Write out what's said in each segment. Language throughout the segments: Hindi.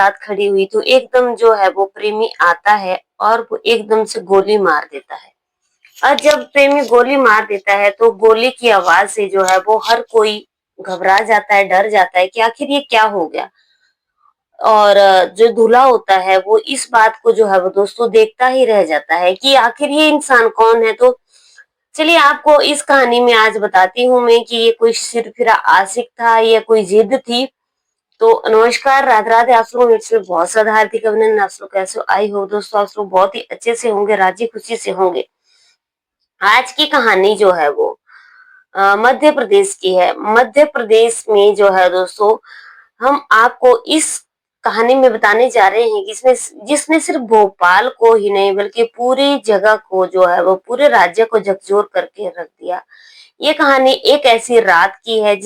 साथ खड़ी हुई तो एकदम जो है वो प्रेमी आता है और वो एकदम से गोली मार देता है। और जब प्रेमी गोली मार देता है तो गोली की आवाज से जो है वो हर कोई घबरा जाता है, डर जाता है कि आखिर ये क्या हो गया। और जो दूल्हा होता है वो इस बात को जो है वो दोस्तों देखता ही रह जाता है कि आखिर ये इंसान कौन है। तो चलिए आपको इस कहानी में आज बताती हूँ मैं कि ये कोई सिरफिरा आशिक था या कोई जिद थी। तो नमस्कार, राधे राधे। आप लोग मेरे से बहुत सारा हार्दिक अभिनंदन। आप लोग कैसे हो? आई हो दोस्तों आप लोग बहुत ही अच्छे से होंगे, राजी खुशी से होंगे। आज की कहानी जो है वो मध्य प्रदेश की है। मध्य प्रदेश में जो है दोस्तों हम आपको इस कहानी में बताने जा रहे हैं कि इसमें जिसने सिर्फ भोपाल को ही नहीं बल्कि पूरी जगह को जो है वो पूरे राज्य को झकझोर करके रख दिया। ये कहानी एक ऐसी रात की है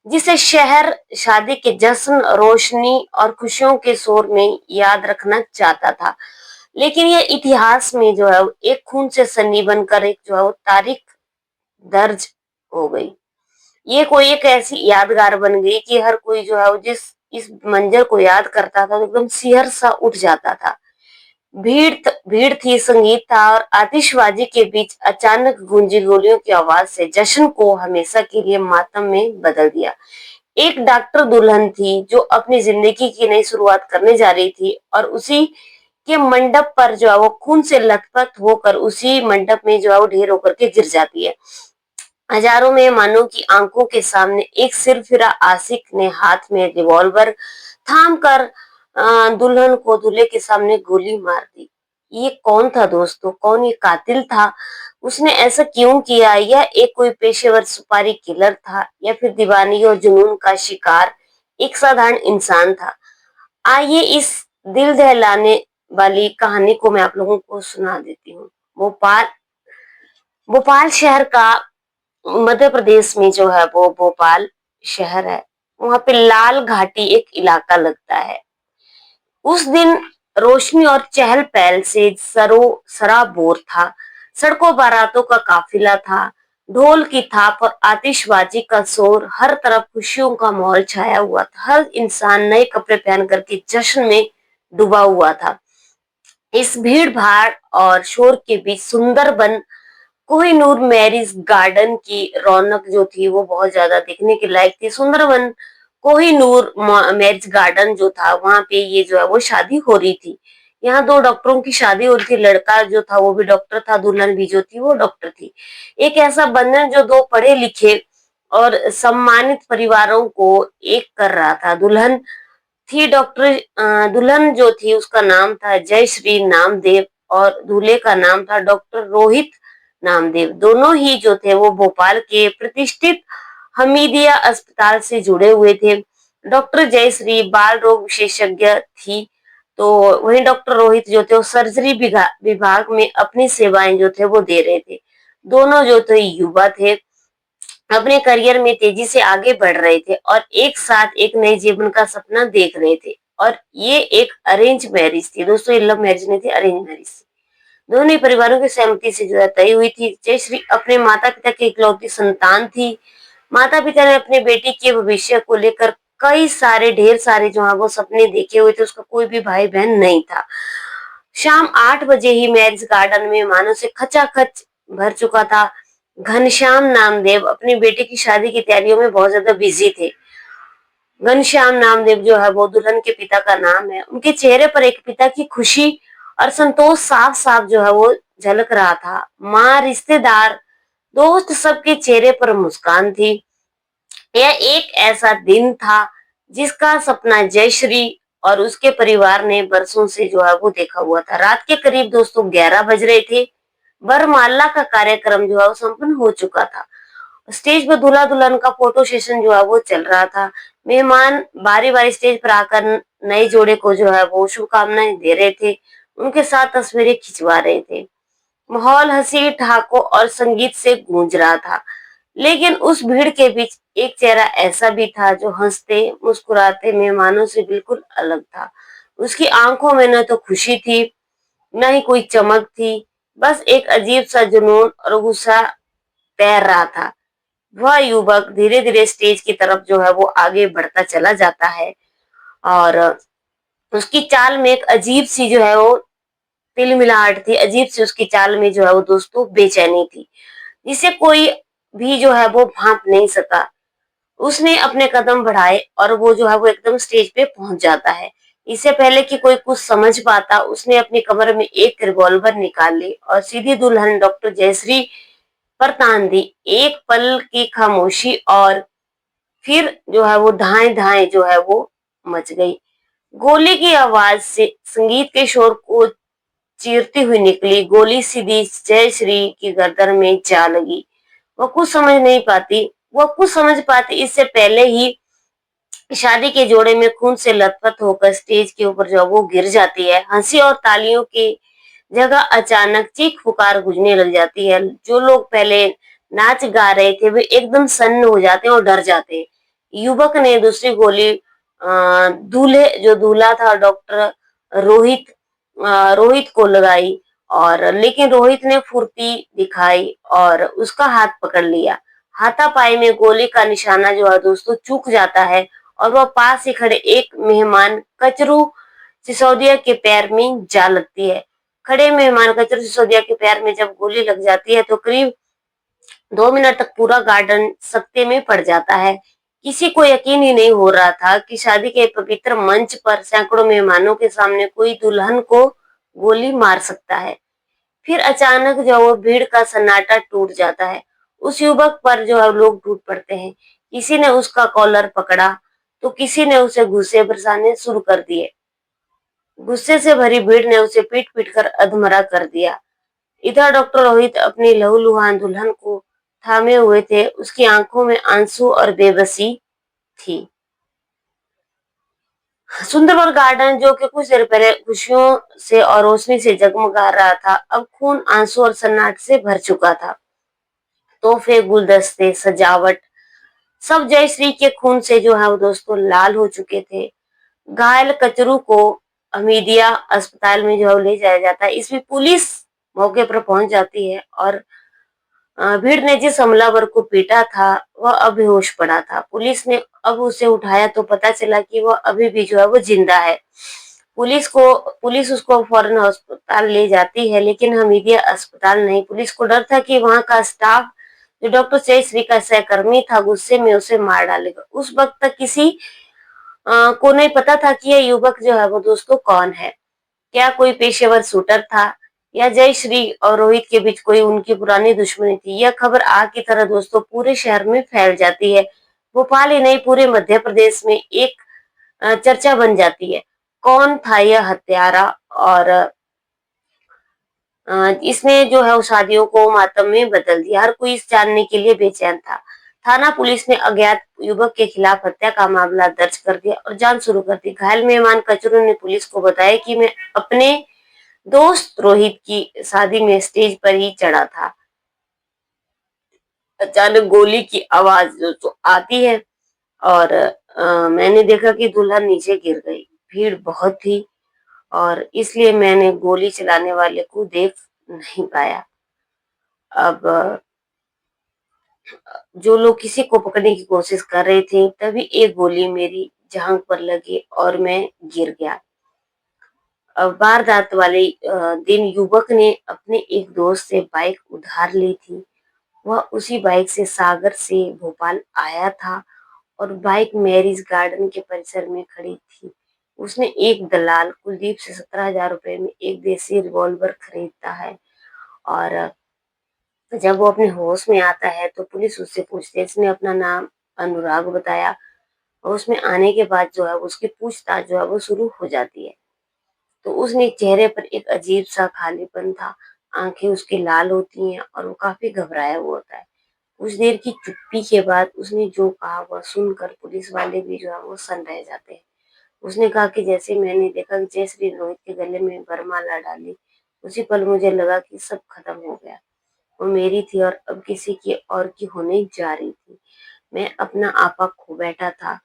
जिसे शहर शादी के जश्न, रोशनी और खुशियों के शोर में याद रखना चाहता था। लेकिन ये इतिहास में जो है एक खून से सनी बनकर एक जो है वो तारीख दर्ज हो गई। ये कोई एक ऐसी यादगार बन गई कि हर कोई जो है वो जिस इस मंजर को याद करता था तो एकदम सिहर सा उठ जाता था। भीड़ थी, संगीत था और आतिशबाजी के बीच अचानक गूंजी गोलियों की आवाज से जश्न को हमेशा के लिए मातम में बदल दिया। एक डॉक्टर दुल्हन थी जो अपनी जिंदगी की नई शुरुआत करने जा रही थी और उसी के मंडप पर जो है वो खून से लथपथ होकर उसी मंडप में जो है वो ढेर होकर के गिर जाती है। हजारों मेहमानों की आंखों के सामने एक सिरफिरा आशिक ने हाथ में रिवॉल्वर थाम कर दुल्हन को दूल्हे के सामने गोली मार दी। ये कौन था दोस्तों? कौन ये कातिल था? उसने ऐसा क्यों किया? यह एक कोई पेशेवर सुपारी किलर था या फिर दीवानी और जुनून का शिकार एक साधारण इंसान था? आइए इस दिल दहलाने वाली कहानी को मैं आप लोगों को सुना देती हूँ। भोपाल भोपाल शहर का मध्य प्रदेश में जो है वो भोपाल शहर है। वहां पे लाल घाटी एक इलाका लगता है। उस दिन रोशनी और चहल पहल से सरो सराबोर था। सड़कों बारातों का काफिला था। ढोल की थाप और आतिशबाजी का शोर, हर तरफ खुशियों का माहौल छाया हुआ था। हर इंसान नए कपड़े पहन करके जश्न में डूबा हुआ था। इस भीड़ भाड़ और शोर के बीच सुंदरबन कोहिनूर मैरिज गार्डन की रौनक जो थी वो बहुत ज्यादा देखने के लायक थी। सुंदरबन कोहिनूर मैरिज गार्डन जो था वहां पे ये जो है वो शादी हो रही थी। यहाँ दो डॉक्टरों की शादी हो रही थी। लड़का जो था वो भी डॉक्टर था, दुल्हन भी जो थी वो डॉक्टर थी। एक ऐसा बंधन जो दो पढ़े लिखे और सम्मानित परिवारों को एक कर रहा था। थी डॉक्टर दुल्हन जो थी उसका नाम था जयश्री नामदेव और दूल्हे का नाम था डॉक्टर रोहित नामदेव। दोनों ही जो थे वो भोपाल के प्रतिष्ठित हमीदिया अस्पताल से जुड़े हुए थे। डॉक्टर जयश्री बाल रोग विशेषज्ञ थी तो वहीं डॉक्टर रोहित जो थे वो सर्जरी विभाग में अपनी सेवाएं जो थे वो दे रहे थे। दोनों जो थे युवा थे, अपने करियर में तेजी से आगे बढ़ रहे थे और एक साथ एक नए जीवन का सपना देख रहे थे। और ये एक अरेंज मैरिज थी दोस्तों, ये लव मैरिज नहीं थी, अरेंज मैरिज थी। दोनों ही परिवारों की सहमति से जो है तय हुई थी। जयश्री अपने माता पिता की इकलौती संतान थी। माता पिता ने अपने बेटी के भविष्य को लेकर ढेर सारे जो है वो सपने देखे हुए थे। उसका कोई भी भाई बहन नहीं था। शाम 8 बजे ही मैरिज गार्डन में मेहमानों से खचाखच भर चुका था। घनश्याम नामदेव अपनी बेटे की शादी की तैयारियों में बहुत ज्यादा बिजी थे। घनश्याम नामदेव जो है वो दुल्हन के पिता का नाम है। उनके चेहरे पर एक पिता की खुशी और संतोष साफ साफ जो है वो झलक रहा था। माँ, रिश्तेदार, दोस्त सबके चेहरे पर मुस्कान थी। यह एक ऐसा दिन था जिसका सपना जयश्री और उसके परिवार ने बरसों से जो है वो देखा हुआ था। रात के करीब दोस्तों 11 बज रहे थे। वरमाला का कार्यक्रम जो है वो संपन्न हो चुका था। स्टेज पर दूल्हा दुल्हन का फोटो सेशन जो है वो चल रहा था। मेहमान बारी बारी स्टेज पर आकर नए जोड़े को जो है वो शुभकामनाएं दे रहे थे, उनके साथ तस्वीरें खिंचवा रहे थे। माहौल हंसी ठहाकों और संगीत से गूंज रहा था। लेकिन उस भीड़ के बीच एक चेहरा ऐसा भी था जो हंसते मुस्कुराते मेहमानों से बिल्कुल अलग था। उसकी आंखों में न तो खुशी थी न ही कोई चमक थी, बस एक अजीब सा जुनून और गुस्सा तैर रहा था। वह युवक धीरे धीरे स्टेज की तरफ जो है वो आगे बढ़ता चला जाता है। और उसकी चाल में एक अजीब सी जो है वो तिलमिलाहट थी, अजीब सी उसकी चाल में जो है वो दोस्तों बेचैनी थी, जिसे कोई भी जो है वो भांप नहीं सका। उसने अपने कदम बढ़ाए और वो जो है वो एकदम स्टेज पे पहुंच जाता है। इससे पहले कि कोई कुछ समझ पाता, उसने अपनी कमर में एक रिवॉल्वर निकाल ली और सीधी दुल्हन डॉक्टर जयश्री पर तान दी। एक पल की खामोशी और फिर जो है वो धाए धाए जो है वो मच गई। गोली की आवाज से संगीत के शोर को चीरती हुई निकली। गोली सीधी जयश्री की गर्दन में जा लगी। वो कुछ समझ नहीं पाती। वो कुछ समझ पाती इससे पहले ही शादी के जोड़े में खून से लथपथ होकर स्टेज के ऊपर जो वो गिर जाती है। हंसी और तालियों की जगह अचानक चीख पुकार गूंजने लग जाती है। जो लोग पहले नाच गा रहे थे वे एकदम सन्न हो जाते हैं और डर जाते हैं। युवक ने दूसरी गोली दूल्हे जो दूल्हा था डॉक्टर रोहित रोहित को लगाई, और लेकिन रोहित ने फुर्ती दिखाई और उसका हाथ पकड़ लिया। हाथापाई में गोली का निशाना जो है दोस्तों चूक जाता है और वह पास ही खड़े एक मेहमान कचरू सिसोदिया के पैर में जा लगती है। खड़े मेहमान कचरू सिसोदिया के पैर में जब गोली लग जाती है तो करीब 2 मिनट तक पूरा गार्डन सख्ते में पड़ जाता है। किसी को यकीन ही नहीं हो रहा था कि शादी के पवित्र मंच पर सैकड़ों मेहमानों के सामने कोई दुल्हन को गोली मार सकता है। फिर अचानक जो वो भीड़ का सन्नाटा टूट जाता है। उस युवक पर जो है लोग टूट पड़ते हैं। किसी ने उसका कॉलर पकड़ा तो किसी ने उसे घूंसे बरसाने शुरू कर दिए। गुस्से से भरी भीड़ ने उसे पीट पीट कर अधमरा कर दिया। इधर डॉक्टर रोहित अपनी लहूलुहान दुल्हन को थामे हुए थे। उसकी आंखों में आंसू और बेबसी थी। सुंदरबन गार्डन जो कि कुछ देर पहले खुशियों से और रोशनी से जगमगा रहा था, अब खून, आंसू और सन्नाटे से भर चुका था। तोहफे, गुलदस्ते, सजावट सब जयश्री के खून से जो है वो दोस्तों लाल हो चुके थे। घायल कचरू को हमीदिया अस्पताल में जो है ले जाया जाता है। इसमें पुलिस मौके पर पहुंच जाती है और भीड़ ने जिस हमलावर को पीटा था वह अब बेहोश पड़ा था। पुलिस ने अब उसे उठाया तो पता चला कि वह अभी भी जो है वो जिंदा है। पुलिस उसको फौरन अस्पताल ले जाती है, लेकिन हमीदिया अस्पताल नहीं। पुलिस को डर था कि वहां का स्टाफ जो डॉक्टर जयश्री का सहकर्मी था गुस्से में उसे मार डालेगा। उस वक्त तक किसी को नहीं पता था कि यह युवक जो है वो दोस्तों कौन है। क्या कोई पेशेवर शूटर था या जयश्री और रोहित के बीच कोई उनकी पुरानी दुश्मनी थी। यह खबर आग की तरह दोस्तों पूरे शहर में फैल जाती है। भोपाल ही नहीं पूरे मध्य प्रदेश में एक चर्चा बन जाती है। कौन था यह हत्यारा और इसने जो है उस शादियों को मातम में बदल दिया। हर कोई इस जानने के लिए बेचैन था। थाना पुलिस ने अज्ञात युवक के खिलाफ हत्या का मामला दर्ज कर दिया और जांच शुरू कर दी। घायल मेहमान कचरू ने पुलिस को बताया कि मैं अपने दोस्त रोहित की शादी में स्टेज पर ही चढ़ा था। अचानक गोली की आवाज जो तो आती है और मैंने देखा कि दुल्हन नीचे गिर गई। भीड़ बहुत थी और इसलिए मैंने गोली चलाने वाले को देख नहीं पाया। अब जो लोग किसी को पकड़ने की कोशिश कर रहे थे तभी एक गोली मेरी जांघ पर लगी और मैं गिर गया। वारदात वाले दिन युवक ने अपने एक दोस्त से बाइक उधार ली थी। वह उसी बाइक से सागर से भोपाल आया था और बाइक मैरिज गार्डन के परिसर में खड़ी थी। उसने एक दलाल कुलदीप से 17,000 रुपए में एक देसी रिवॉल्वर खरीदता है और जब वो अपने होश में आता है तो पुलिस उससे पूछती है। इसने अपना नाम अनुराग बताया और उसमें आने के बाद जो है उसकी पूछताछ जो है वो शुरू हो जाती है। तो उसने चेहरे पर एक अजीब सा खालीपन था। आंखें उसकी लाल होती हैं और वो काफी घबराया हुआ होता है। कुछ देर की चुप्पी के बाद उसने जो कहा वह सुनकर पुलिस वाले भी जो है वो सन्न रह जाते हैं। उसने कहा कि जैसे मैंने देखा कि जयश्री रोहित के गले में वरमाला डाली, उसी पल मुझे लगा कि सब खत्म हो गया। वो मेरी थी और अब किसी की और की होने जा रही थी। मैं अपना आपा खो बैठा था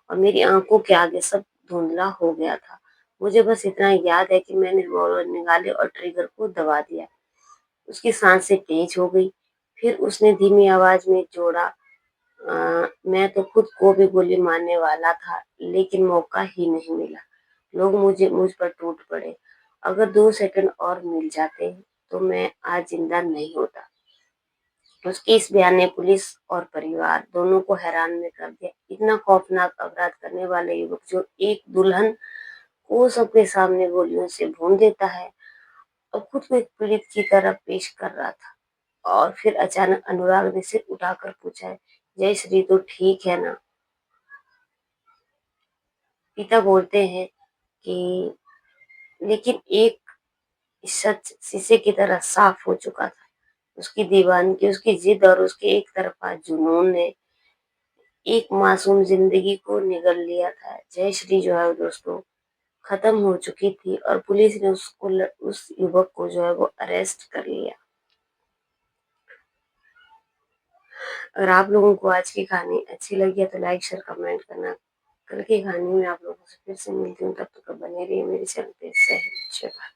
और मेरी आंखों के आगे सब धुंधला हो गया था। मुझे बस इतना याद है कि मैंने रिवॉल्वर निकाले और ट्रिगर को दबा दिया। उसकी सांसें तेज हो गई। फिर उसने धीमी आवाज में जोड़ा, मैं तो खुद को भी गोली मारने वाला था, लेकिन मौका ही नहीं मिला। लोग मुझ पर टूट पड़े। अगर 2 सेकंड और मिल जाते तो मैं आज जिंदा नहीं होता। उसके इस बयान ने पुलिस और परिवार दोनों को हैरान में कर दिया। इतना खौफनाक अपराध करने वाले युवक जो एक दुल्हन को सबके सामने गोलियों से भून देता है और खुद को एक पीड़ित की तरह पेश कर रहा था। और फिर अचानक अनुराग ने सिर उठाकर पूछा है, जय श्री तो ठीक है ना? पिता बोलते हैं कि लेकिन एक सच शीशे की तरह साफ हो चुका था। उसकी दीवानगी, उसकी जिद और उसके एक तरफा जुनून ने एक मासूम जिंदगी को निगल लिया था। जयश्री जो है दोस्तों खत्म हो चुकी थी और पुलिस ने उस युवक को जो है वो अरेस्ट कर लिया। अगर आप लोगों को आज की कहानी अच्छी लगी है तो लाइक शेयर कमेंट करना। कल की कहानी में आप लोगों से फिर से मिलती हूँ, तब तक बने रहिए मेरे चैनल पे। जय हिंद, जय भारत।